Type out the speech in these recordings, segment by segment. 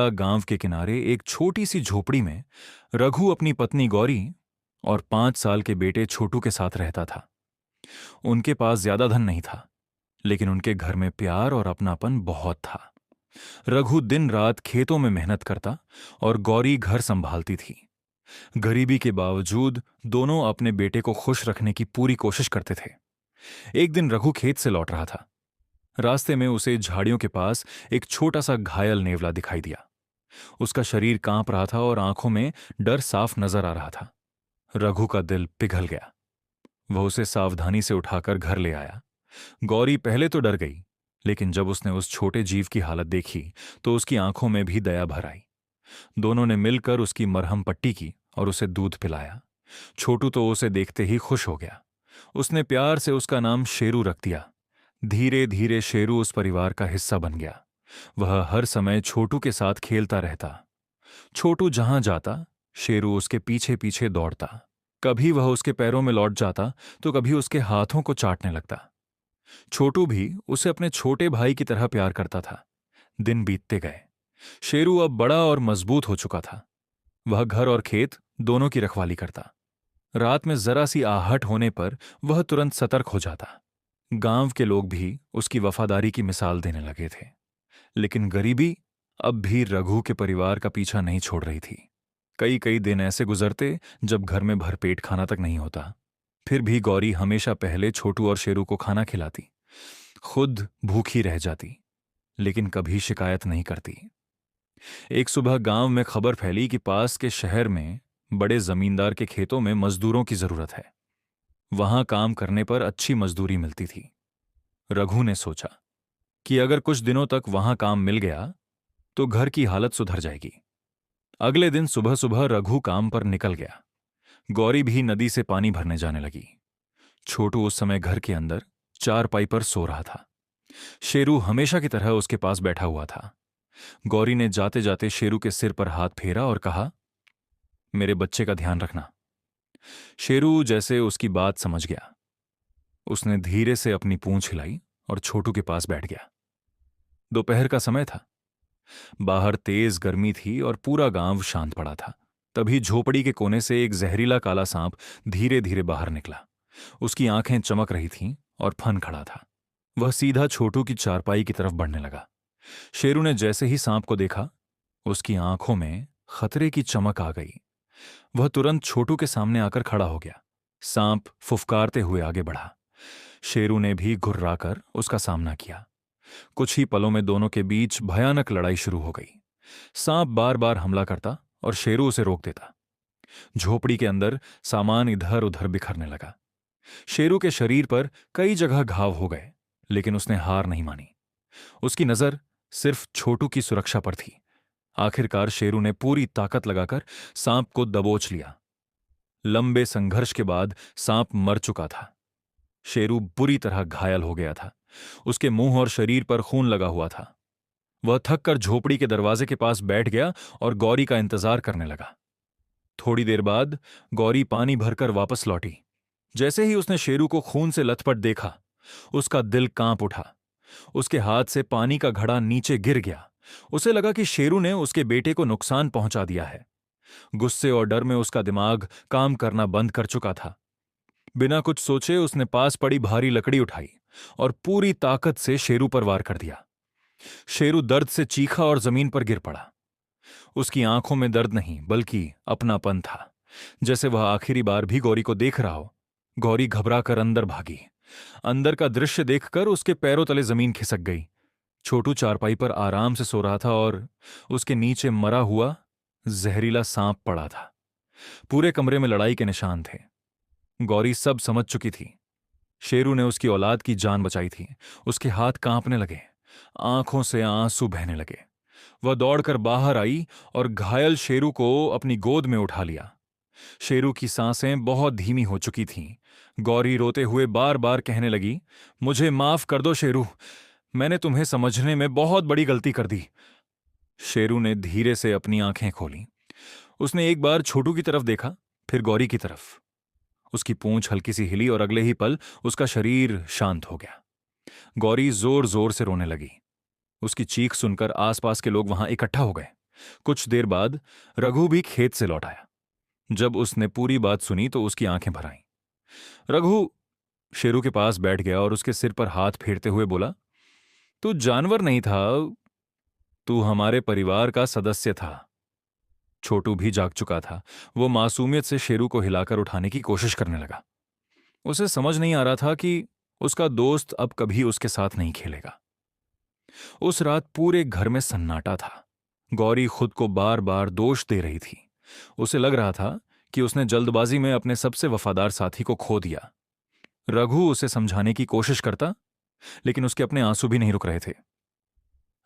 गांव के किनारे एक छोटी सी झोपड़ी में रघु अपनी पत्नी गौरी और 5 साल के बेटे छोटू के साथ रहता था। उनके पास ज्यादा धन नहीं था, लेकिन उनके घर में प्यार और अपनापन बहुत था। रघु दिन रात खेतों में मेहनत करता और गौरी घर संभालती थी। गरीबी के बावजूद दोनों अपने बेटे को खुश रखने की पूरी कोशिश करते थे। एक दिन रघु खेत से लौट रहा था। रास्ते में उसे झाड़ियों के पास एक छोटा सा घायल नेवला दिखाई दिया। उसका शरीर कांप रहा था और आंखों में डर साफ नजर आ रहा था। रघु का दिल पिघल गया। वह उसे सावधानी से उठाकर घर ले आया। गौरी पहले तो डर गई, लेकिन जब उसने उस छोटे जीव की हालत देखी तो उसकी आंखों में भी दया भर आई। दोनों ने मिलकर उसकी मरहम पट्टी की और उसे दूध पिलाया। छोटू तो उसे देखते ही खुश हो गया। उसने प्यार से उसका नाम शेरू रख दिया। धीरे धीरे शेरू उस परिवार का हिस्सा बन गया। वह हर समय छोटू के साथ खेलता रहता। छोटू जहां जाता, शेरू उसके पीछे पीछे दौड़ता। कभी वह उसके पैरों में लौट जाता तो कभी उसके हाथों को चाटने लगता। छोटू भी उसे अपने छोटे भाई की तरह प्यार करता था। दिन बीतते गए। शेरू अब बड़ा और मजबूत हो चुका था। वह घर और खेत दोनों की रखवाली करता। रात में जरा सी आहट होने पर वह तुरंत सतर्क हो जाता। गांव के लोग भी उसकी वफादारी की मिसाल देने लगे थे। लेकिन गरीबी अब भी रघु के परिवार का पीछा नहीं छोड़ रही थी। कई कई दिन ऐसे गुजरते जब घर में भरपेट खाना तक नहीं होता। फिर भी गौरी हमेशा पहले छोटू और शेरू को खाना खिलाती, खुद भूखी रह जाती, लेकिन कभी शिकायत नहीं करती। एक सुबह गांव में खबर फैली कि पास के शहर में बड़े जमींदार के खेतों में मजदूरों की जरूरत है। वहां काम करने पर अच्छी मजदूरी मिलती थी। रघु ने सोचा कि अगर कुछ दिनों तक वहां काम मिल गया तो घर की हालत सुधर जाएगी। अगले दिन सुबह सुबह रघु काम पर निकल गया। गौरी भी नदी से पानी भरने जाने लगी। छोटू उस समय घर के अंदर चारपाई पर सो रहा था। शेरू हमेशा की तरह उसके पास बैठा हुआ था। गौरी ने जाते जाते शेरू के सिर पर हाथ फेरा और कहा, मेरे बच्चे का ध्यान रखना। शेरू जैसे उसकी बात समझ गया। उसने धीरे से अपनी पूंछ हिलाई और छोटू के पास बैठ गया। दोपहर का समय था। बाहर तेज गर्मी थी और पूरा गांव शांत पड़ा था। तभी झोपड़ी के कोने से एक जहरीला काला सांप धीरे धीरे बाहर निकला। उसकी आंखें चमक रही थीं और फन खड़ा था। वह सीधा छोटू की चारपाई की तरफ बढ़ने लगा। शेरू ने जैसे ही सांप को देखा, उसकी आंखों में खतरे की चमक आ गई। वह तुरंत छोटू के सामने आकर खड़ा हो गया। सांप फुफकारते हुए आगे बढ़ा। शेरू ने भी घुर्राकर उसका सामना किया। कुछ ही पलों में दोनों के बीच भयानक लड़ाई शुरू हो गई। सांप बार बार हमला करता और शेरू उसे रोक देता। झोपड़ी के अंदर सामान इधर उधर बिखरने लगा। शेरू के शरीर पर कई जगह घाव हो गए, लेकिन उसने हार नहीं मानी। उसकी नजर सिर्फ छोटू की सुरक्षा पर थी। आखिरकार शेरू ने पूरी ताकत लगाकर सांप को दबोच लिया। लंबे संघर्ष के बाद सांप मर चुका था। शेरू बुरी तरह घायल हो गया था। उसके मुंह और शरीर पर खून लगा हुआ था। वह थक कर झोपड़ी के दरवाजे के पास बैठ गया और गौरी का इंतजार करने लगा। थोड़ी देर बाद गौरी पानी भरकर वापस लौटी। जैसे ही उसने शेरू को खून से लथपथ देखा, उसका दिल कांप उठा। उसके हाथ से पानी का घड़ा नीचे गिर गया। उसे लगा कि शेरू ने उसके बेटे को नुकसान पहुंचा दिया है। गुस्से और डर में उसका दिमाग काम करना बंद कर चुका था। बिना कुछ सोचे उसने पास पड़ी भारी लकड़ी उठाई और पूरी ताकत से शेरू पर वार कर दिया। शेरू दर्द से चीखा और जमीन पर गिर पड़ा। उसकी आंखों में दर्द नहीं, बल्कि अपनापन था, जैसे वह आखिरी बार भी गौरी को देख रहा हो। गौरी घबराकर अंदर भागी। अंदर का दृश्य देखकर उसके पैरों तले जमीन खिसक गई। छोटू चारपाई पर आराम से सो रहा था और उसके नीचे मरा हुआ जहरीला सांप पड़ा था। पूरे कमरे में लड़ाई के निशान थे। गौरी सब समझ चुकी थी। शेरू ने उसकी औलाद की जान बचाई थी। उसके हाथ कांपने लगे, आंखों से आंसू बहने लगे। वह दौड़कर बाहर आई और घायल शेरू को अपनी गोद में उठा लिया। शेरू की सांसें बहुत धीमी हो चुकी थीं। गौरी रोते हुए बार बार कहने लगी, मुझे माफ कर दो शेरू, मैंने तुम्हें समझने में बहुत बड़ी गलती कर दी। शेरू ने धीरे से अपनी आंखें खोलीं। उसने एक बार छोटू की तरफ देखा, फिर गौरी की तरफ। उसकी पूंछ हल्की सी हिली और अगले ही पल उसका शरीर शांत हो गया। गौरी जोर जोर से रोने लगी। उसकी चीख सुनकर आसपास के लोग वहां इकट्ठा हो गए। कुछ देर बाद रघु भी खेत से लौट आया। जब उसने पूरी बात सुनी तो उसकी आंखें भर आईं। रघु शेरू के पास बैठ गया और उसके सिर पर हाथ फेरते हुए बोला, तू जानवर नहीं था, तू हमारे परिवार का सदस्य था। छोटू भी जाग चुका था। वो मासूमियत से शेरू को हिलाकर उठाने की कोशिश करने लगा। उसे समझ नहीं आ रहा था कि उसका दोस्त अब कभी उसके साथ नहीं खेलेगा। उस रात पूरे घर में सन्नाटा था। गौरी खुद को बार बार दोष दे रही थी। उसे लग रहा था कि उसने जल्दबाजी में अपने सबसे वफादार साथी को खो दिया। रघु उसे समझाने की कोशिश करता, लेकिन उसके अपने आंसू भी नहीं रुक रहे थे।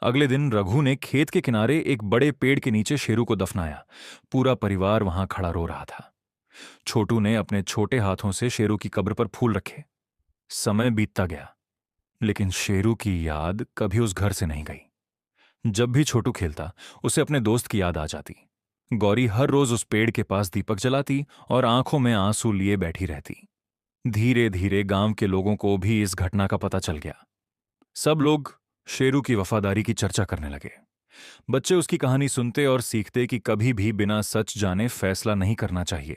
अगले दिन रघु ने खेत के किनारे एक बड़े पेड़ के नीचे शेरू को दफनाया। पूरा परिवार वहां खड़ा रो रहा था। छोटू ने अपने छोटे हाथों से शेरू की कब्र पर फूल रखे। समय बीतता गया, लेकिन शेरू की याद कभी उस घर से नहीं गई। जब भी छोटू खेलता, उसे अपने दोस्त की याद आ जाती। गौरी हर रोज उस पेड़ के पास दीपक जलाती और आंखों में आंसू लिए बैठी रहती। धीरे धीरे गांव के लोगों को भी इस घटना का पता चल गया। सब लोग शेरू की वफादारी की चर्चा करने लगे। बच्चे उसकी कहानी सुनते और सीखते कि कभी भी बिना सच जाने फैसला नहीं करना चाहिए।